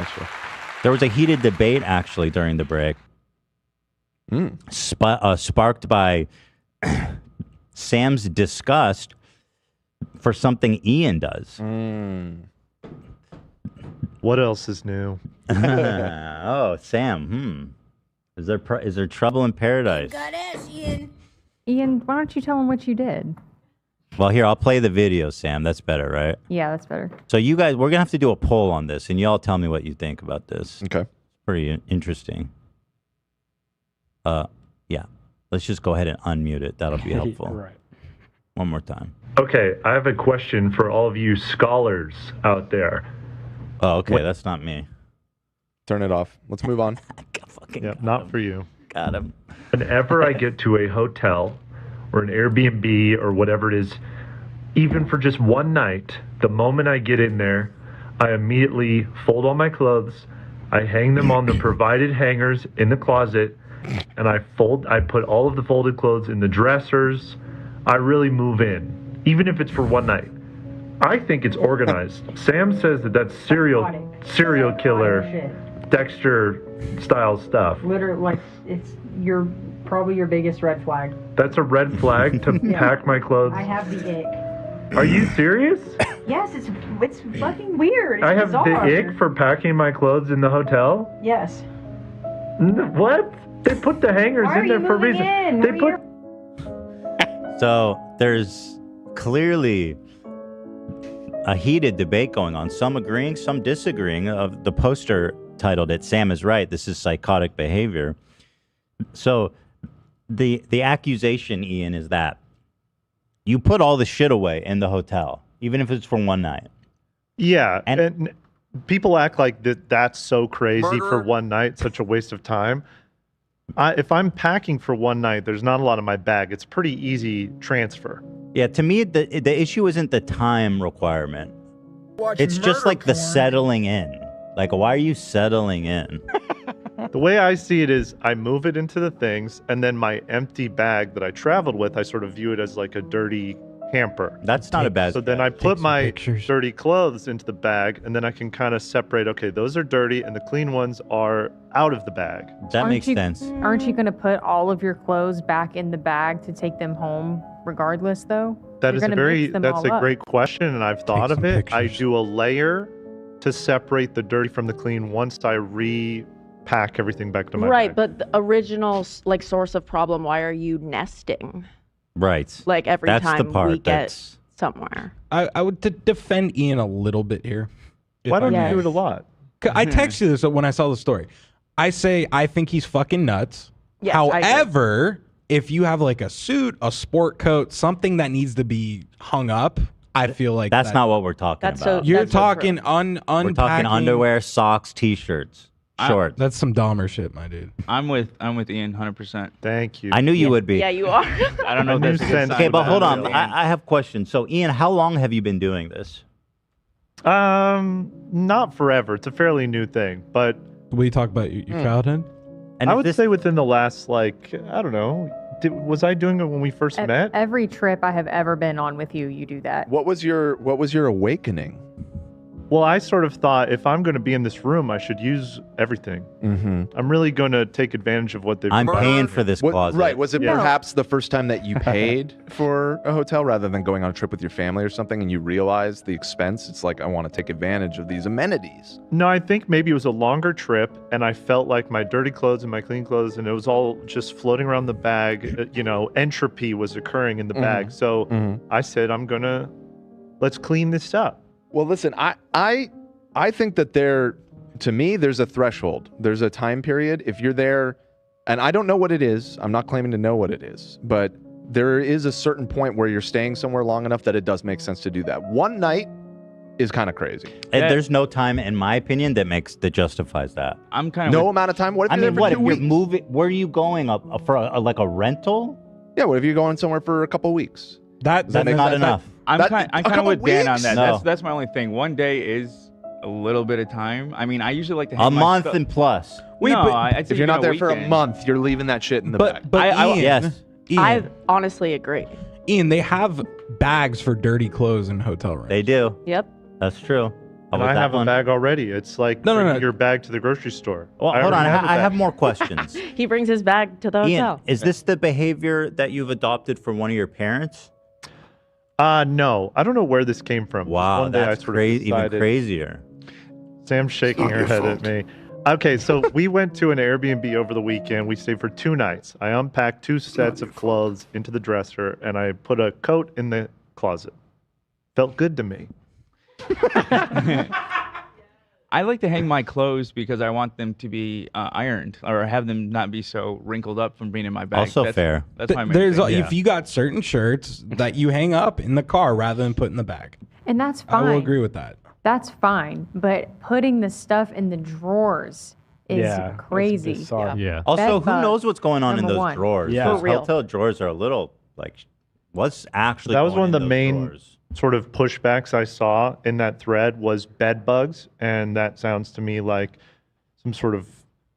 Gotcha. There was a heated debate actually during the break, sparked by Sam's disgust for something Ian does. What else is new? Oh, Sam. Is there trouble in paradise? Got ass, Ian. Ian, why don't you tell him what you did? Well, here, I'll play the video, Sam. That's better, right? Yeah, that's better. So you guys, we're going to have to do a poll on this, and y'all tell me what you think about this. Okay. Pretty interesting. Yeah. Let's just go ahead and unmute it. That'll be helpful. Right. One more time. Okay, I have a question for all of you scholars out there. Oh, okay. That's not me. Turn it off. Let's move on. Yep, not for you. Got him. Whenever I get to a hotel or an Airbnb or whatever it is, even for just one night, the moment I get in there, I immediately fold all my clothes, I hang them on the provided hangers in the closet, and I put all of the folded clothes in the dressers. I really move in, even if it's for one night. I think it's organized. Sam says that's serial killer, Dexter style stuff. Literally, like, it's probably your biggest red flag. That's a red flag to pack my clothes. I have the ick. Are you serious? Yes, it's fucking weird. It's I have bizarre. the ick for packing my clothes in the hotel? Yes. What? They put the hangers Why in there for a reason. They put. So there's clearly a heated debate going on. Some agreeing, some disagreeing. Of the poster titled it, "Sam is right. This is psychotic behavior." So the accusation, Ian, is that you put all the shit away in the hotel, even if it's for one night. Yeah, and people act like that's so crazy for one night, such a waste of time. If I'm packing for one night, there's not a lot in my bag. It's pretty easy transfer. Yeah, to me, the issue isn't the time requirement. It's just like the settling in. Like, why are you settling in? The way I see it is I move it into the things, and then my empty bag that I traveled with, I sort of view it as like a dirty hamper. That's not a bad. So then I put my dirty clothes into the bag, and then I can kind of separate, okay, those are dirty, and the clean ones are out of the bag. That makes sense. Aren't you going to put all of your clothes back in the bag to take them home regardless, though? That's a great question, and I've thought of it. I do a layer to separate the dirty from the clean once I repack everything back to my bag. But the original source of problem, why are you nesting? Right. Like every time we get somewhere. I would defend Ian a little bit here. Why don't you do it a lot? I texted you this when I saw the story. I say I think he's fucking nuts. Yes, however, if you have like a suit, a sport coat, something that needs to be hung up, I feel like that's not what we're talking about. You're talking unpacking. We're talking underwear, socks, t-shirts, shorts. That's some Dahmer shit, my dude. I'm with Ian 100%. Thank you. I knew you would be. Yeah, you are. I don't know if that's a good sign. Okay, but hold on. I have questions. So, Ian, how long have you been doing this? Not forever. It's a fairly new thing, but will you talk about your childhood? And I would say within the last, like, I don't know, was I doing it when we first met? Every trip I have ever been on with you, you do that. What was your awakening? Well, I sort of thought if I'm going to be in this room, I should use everything. Mm-hmm. I'm really going to take advantage of what they've. I'm paying for this closet. Right? Was it perhaps the first time that you paid for a hotel rather than going on a trip with your family or something, and you realized the expense? It's like I want to take advantage of these amenities. No, I think maybe it was a longer trip, and I felt like my dirty clothes and my clean clothes, and it was all just floating around the bag. Entropy was occurring in the bag. So I said, let's clean this up. Well, listen, I think that to me, there's a threshold. There's a time period. If you're there, and I don't know what it is, I'm not claiming to know what it is, but there is a certain point where you're staying somewhere long enough that it does make sense to do that. One night is kind of crazy. There's no time, in my opinion, that justifies that. I'm kind of no amount of time. What if you're there for 2 weeks? You're moving? Where are you going for a rental? Yeah, what if you're going somewhere for a couple of weeks? That's not enough. I'm kind of with Dan on that. No. That's my only thing. One day is a little bit of time. I mean, I usually like to a month and plus. I'd say if you're not there for a weekend. month, you're leaving that shit in the bag. But Ian, I honestly agree. Ian, they have bags for dirty clothes in hotel rooms. They do. Yep. That's true. Oh, And was I that have one? a bag already. It's like No, no, bringing no. your bag to the grocery store. Well, hold on. already have a I have bag. more questions. He brings his bag to the hotel. Ian, is this the behavior that you've adopted from one of your parents? No. I don't know where this came from. Just Wow, one day that's I sort of even decided- crazier. Sam's shaking her head at me. Okay, so we went to an Airbnb over the weekend. We stayed for 2 nights. I unpacked 2 sets of clothes into the dresser, and I put a coat in the closet. Felt good to me. I like to hang my clothes because I want them to be ironed or have them not be so wrinkled up from being in my bag. Also That's- fair. That's my main There's thing. if you got certain shirts that you hang up in the car rather than put in the bag. And that's I fine. will agree with that. That's fine. But putting the stuff in the drawers is crazy. Yeah. Also, Bed who knows bugs, what's going on in number those one. drawers? Yeah. Those For real. hotel drawers are a little like, what's actually That was going one of in the those main drawers? sort of pushbacks I saw in that thread was bed bugs, and that sounds to me like some sort of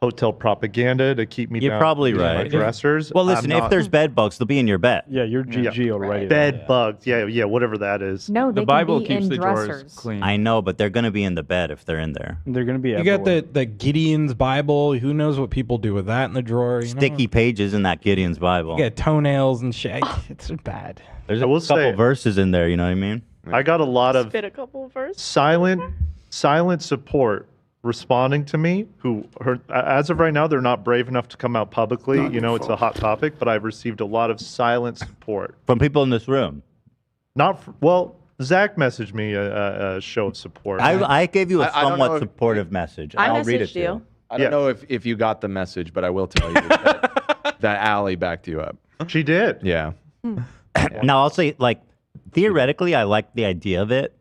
hotel propaganda to keep me You're down probably in my right. dressers. Well, listen, I'm if not- there's bed bugs, they'll be in your bed. Yeah, you're GG already. bed bugs, yeah, whatever that is. No, they The Bible can be keeps in the drawers dressers. clean. I know, but they're going to be in the bed if they're in there. They're gonna be. You got everywhere. the Gideon's Bible. Who knows what people do with that in the drawer? You know? Sticky pages in that Gideon's Bible. You got toenails and shit. It's bad. There's I a will couple say- verses in there, you know what I mean? I got a lot of Spit a couple of verses. silent support responding to me as of right now they're not brave enough to come out publicly. It's a hot topic, but I've received a lot of silent support. From people in this room. Zach messaged me a show of support. I gave you a I don't know somewhat if- supportive message. I I'll read it messaged to you. you. I don't Yeah. know if you got the message, but I will tell you that Allie backed you up. She did. Yeah. Now, I'll say, like, theoretically, I like the idea of it.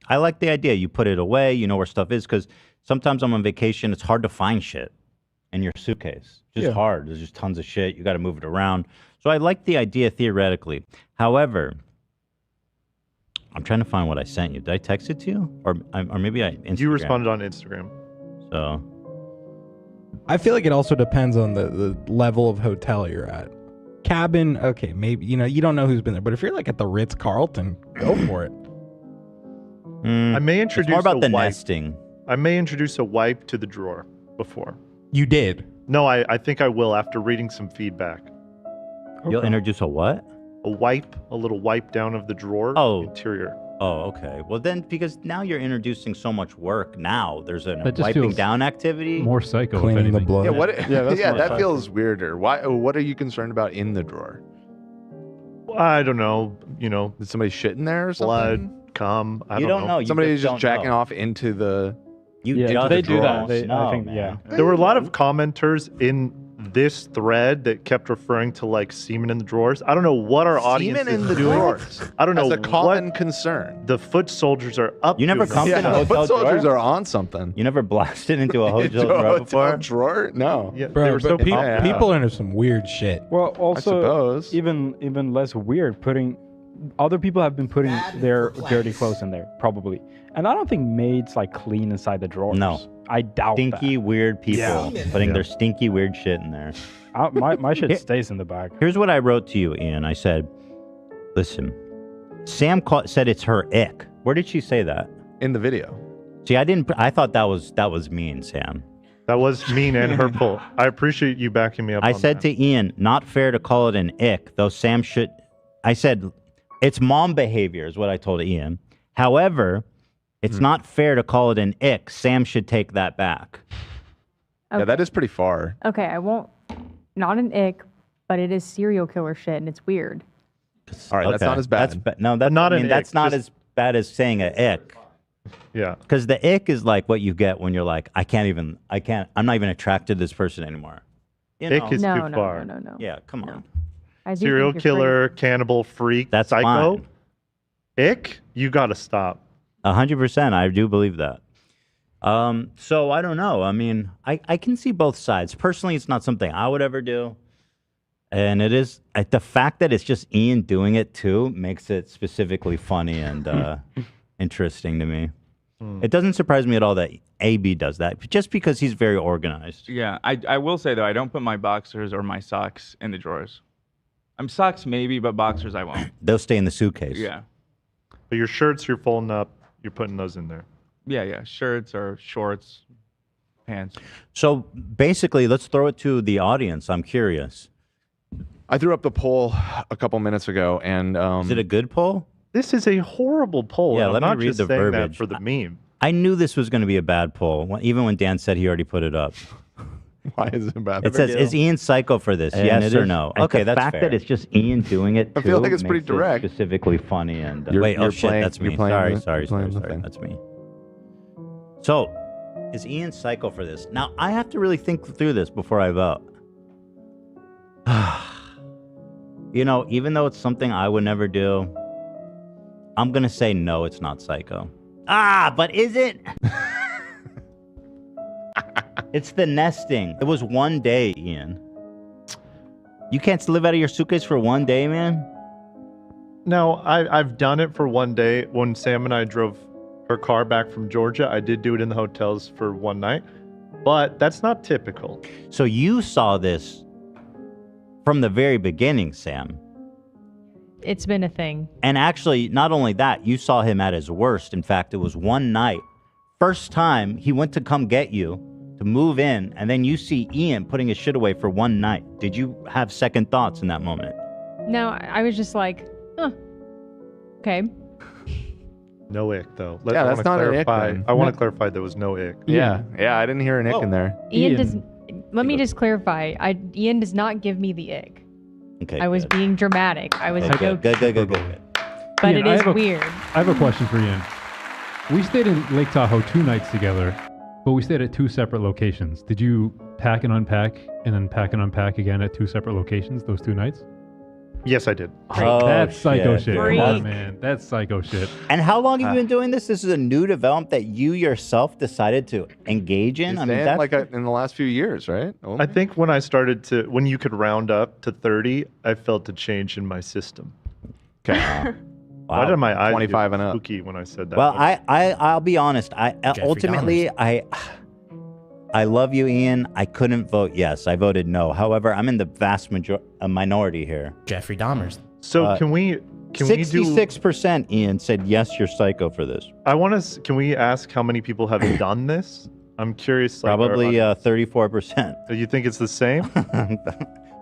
I like the idea. You put it away, you know where stuff is, because sometimes I'm on vacation, it's hard to find shit in your suitcase. Just hard. There's just tons of shit. You got to move it around. So I like the idea theoretically. However, I'm trying to find what I sent you. Did I text it to you? Or maybe I Instagram. You responded on Instagram. So I feel like it also depends on the level of hotel you're at. Cabin, okay, maybe you don't know who's been there, but if you're like at the Ritz Carlton, go for it. I may it's introduce more about a the wipe. nesting. I may introduce a wipe to the drawer before. You did. No, I think I will after reading some feedback. You'll introduce a what? A little wipe down of the drawer interior. Oh, okay. Well, then, because now you're introducing so much work. Now there's a That just wiping feels down activity. more psycho. if Cleaning the anything. blood. Yeah. What? Yeah, that's more that psycho. feels weirder. Why? What are you concerned about in the drawer? I don't know. Did somebody shit in there or Blood, something? cum. I You don't don't know. know. You Somebody just don't jacking know. off into the. You Yeah, judge they do that. drawers. I No, think, man. yeah. There were a lot of commenters in this thread that kept referring to like semen in the drawers. I don't know what our audience Semen is in the doing. drawers. I don't know As a common what concern. the foot soldiers are up You never to. come to a Yeah, hotel foot soldiers drawer? are on something. You never blasted into a hotel Into a drawer hotel before? drawer? No. Yeah, they Bro, were so but pumped. people are into some weird shit. Well, also suppose. even less weird putting. Other people have been putting their dirty clothes in there, probably, and I don't think maids like clean inside the drawers. No. I doubt Stinky, that. weird people Yeah. putting their stinky, weird shit in there. My shit stays in the bag. Here's what I wrote to you, Ian. I said, listen, Sam said it's her ick. Where did she say that? In the video. See, I thought that was mean, Sam. That was mean and hurtful. I appreciate you backing me up. I on said that. to Ian, not fair to call it an ick, though Sam should. I said, it's mom behavior, is what I told Ian. However, it's not fair to call it an ick. Sam should take that back. Yeah, that is pretty far. Okay, I won't. Not an ick, but it is serial killer shit, and it's weird. All right, that's not as bad. No, that's Not I mean, an that's ick, not just- as bad as saying an ick. Yeah. Because the ick is like what you get when you're like, I'm not even attracted to this person anymore. You know? Ick is No, too no, far. no, no, no. Yeah, come on. I do Serial think you're killer, cannibal, freak, That's psycho. fine. Ick, you gotta stop. 100%. I do believe that. So I don't know. I mean, I can see both sides. Personally, it's not something I would ever do. And it is the fact that it's just Ian doing it too makes it specifically funny and interesting to me. It doesn't surprise me at all that AB does that, just because he's very organized. Yeah, I will say though, I don't put my boxers or my socks in the drawers. Socks maybe, but boxers I won't. They'll stay in the suitcase. Yeah. But your shirts, you're folding up. You're putting those in there. Yeah. Shirts or shorts, pants. So basically, let's throw it to the audience. I'm curious. I threw up the poll a couple minutes ago, and Is it a good poll? This is a horrible poll. Yeah, and let I'm me not read just the saying verbiage. that for the meme. I knew this was going to be a bad poll, even when Dan said he already put it up. why is it bad? It says, "Is Ian psycho for this? And Yes it or is- no?" and Okay, the that's fact fair. that it's just Ian doing it. I feel too like it's pretty makes it direct. specifically funny and. Wait, oh you're shit, playing- that's you're me. playing Sorry, the- you're playing the thing. that's me. So, is Ian psycho for this? Now, I have to really think through this before I vote. You know, even though it's something I would never do, I'm gonna say no, it's not psycho. But is it? It's the nesting. It was one day, Ian. You can't live out of your suitcase for one day, man? No, I've done it for one day. When Sam and I drove her car back from Georgia, I did do it in the hotels for one night. But that's not typical. So you saw this from the very beginning, Sam. It's been a thing. And actually, not only that, you saw him at his worst. In fact, it was one night. First time he went to come get you to move in, and then you see Ian putting his shit away for one night. Did you have second thoughts in that moment? No, I was just like, okay. No ick, though. Yeah, that's not an ick, clarify. then. I want No. to clarify there was no ick. Yeah, I didn't hear an ick in there. Ian does. Let me just clarify. Ian does not give me the ick. Okay. I was being dramatic. I was good. Good. But Ian, it I is have a- weird. I have a question for Ian. We stayed in Lake Tahoe 2 nights together, but we stayed at 2 separate locations. Did you pack and unpack and then pack and unpack again at 2 separate locations those 2 nights? Yes, I did. That's psycho shit. Come Freak. on, man. That's psycho shit. And how long have you been doing this? This is a new development that you yourself decided to engage in? He's I mean, saying, that's like in the last few years, right? I think when I started when you could round up to 30, I felt a change in my system. Okay. Why did my eyes 25 get and up. spooky when I said that? Well, I'll be honest. Ultimately, I love you, Ian. I couldn't vote yes. I voted no. However, I'm in the vast minority here. Jeffrey Dahmer's. So can we do 66% Ian said yes, you're psycho for this. I want to. Can we ask how many people have done this? I'm curious. Like, Probably 34%. You think it's the same?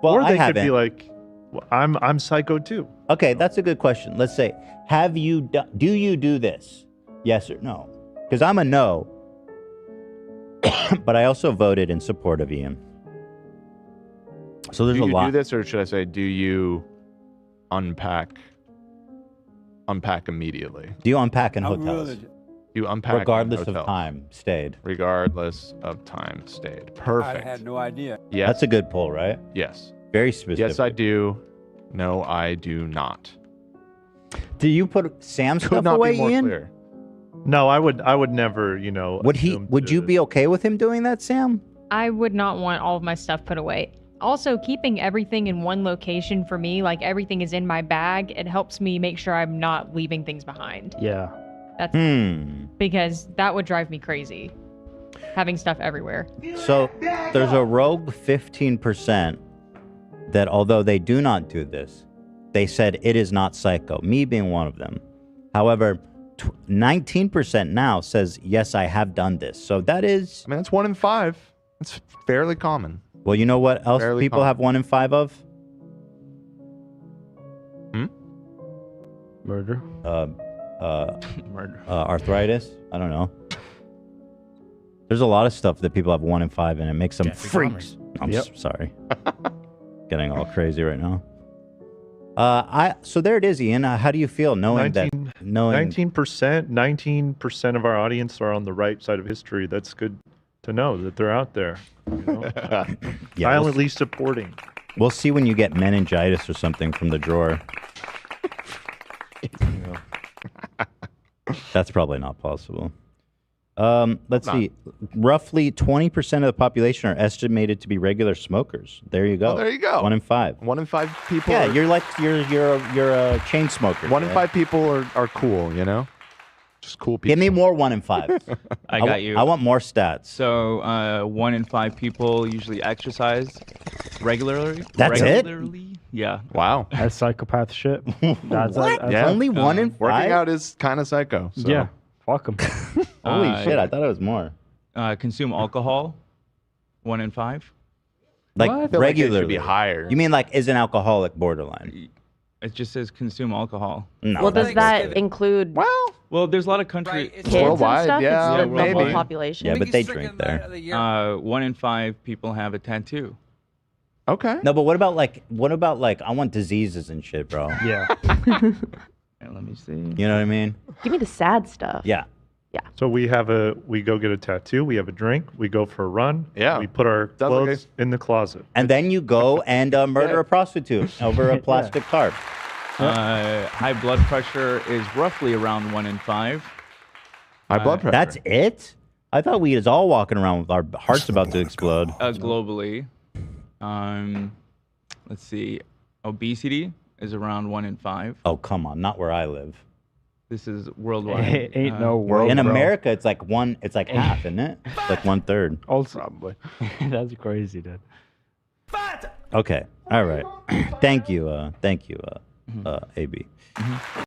Well, or I they could haven't. be like, well, I'm psycho too. Okay, that's a good question. Let's say, do you do this? Yes or no? Because I'm a no, but I also voted in support of Ian. So there's do a you lot. do this, or should I say, do you unpack immediately? Do you unpack in hotels? You unpack regardless in of hotels. time stayed. Regardless of time stayed. Perfect. I had no idea. Yes. That's a good poll, right? Yes. Very specific. Yes, I do. No, I do not. Do you put Sam's Could stuff not away, be more Ian? clear. No, I would never. You know. Would you be okay with him doing that, Sam? I would not want all of my stuff put away. Also, keeping everything in one location for me, like everything is in my bag, it helps me make sure I'm not leaving things behind. Yeah. That's Hmm. because that would drive me crazy. Having stuff everywhere. So there's a rogue 15% that although they do not do this, they said it is not psycho, me being one of them. However, 19% now says, yes, I have done this. So that is... I mean, that's 1 in 5. It's fairly common. Well, you know what else Fairly people common. have 1 in 5 of? Murder. Murder. Arthritis. I don't know. There's a lot of stuff that people have 1 in 5 and it makes them Jeffrey freaks. I'm sorry. Getting all crazy right now. So there it is, Ian. How do you feel knowing 19% of our audience are on the right side of history. That's good to know that they're out there. You know? Silently supporting. We'll see when you get meningitis or something from the drawer. That's probably not possible. Let's see. Roughly 20% of the population are estimated to be regular smokers. There you go. Oh, there you go. 1 in 5. 1 in 5 people. Yeah, are, you're a chain smoker. 1 in 5 people are cool, you know? Just cool people. Give me more 1 in 5. I got you. I want more stats. So 1 in 5 people usually exercise regularly. That's it? Yeah. Wow. That's psychopath shit. What? Yeah. Only 1 in 5? Working out is kind of psycho. So. Yeah. Fuck them. Holy shit! I thought it was more. Consume alcohol, 1 in 5. Like I feel like it regularly. should be higher. You mean like is an alcoholic borderline? It just says consume alcohol. No. Well, does that's that bullshit. include Well, there's a lot of countries. kids and worldwide, stuff? yeah, It's the maybe. global population. Yeah, but they drink there. 1 in 5 people have a tattoo. Okay. No, but what about like I want diseases and shit, bro. Yeah. And let me see. You know what I mean? Give me the sad stuff. Yeah. So we go get a tattoo, we have a drink, we go for a run, Yeah. we put our Sounds like clothes in the closet. And then you go and murder a prostitute over a plastic tarp. High blood pressure is roughly around 1 in 5. High blood pressure. That's it? I thought we was all walking around with our hearts about to explode. Globally. Let's see. Obesity is around 1 in 5. Oh, come on. Not where I live. This is worldwide. Ain't no world. In bro. America, it's like half, isn't it? It's like 1/3. Also, probably. that's crazy, dude. Okay. All right. Thank you. AB.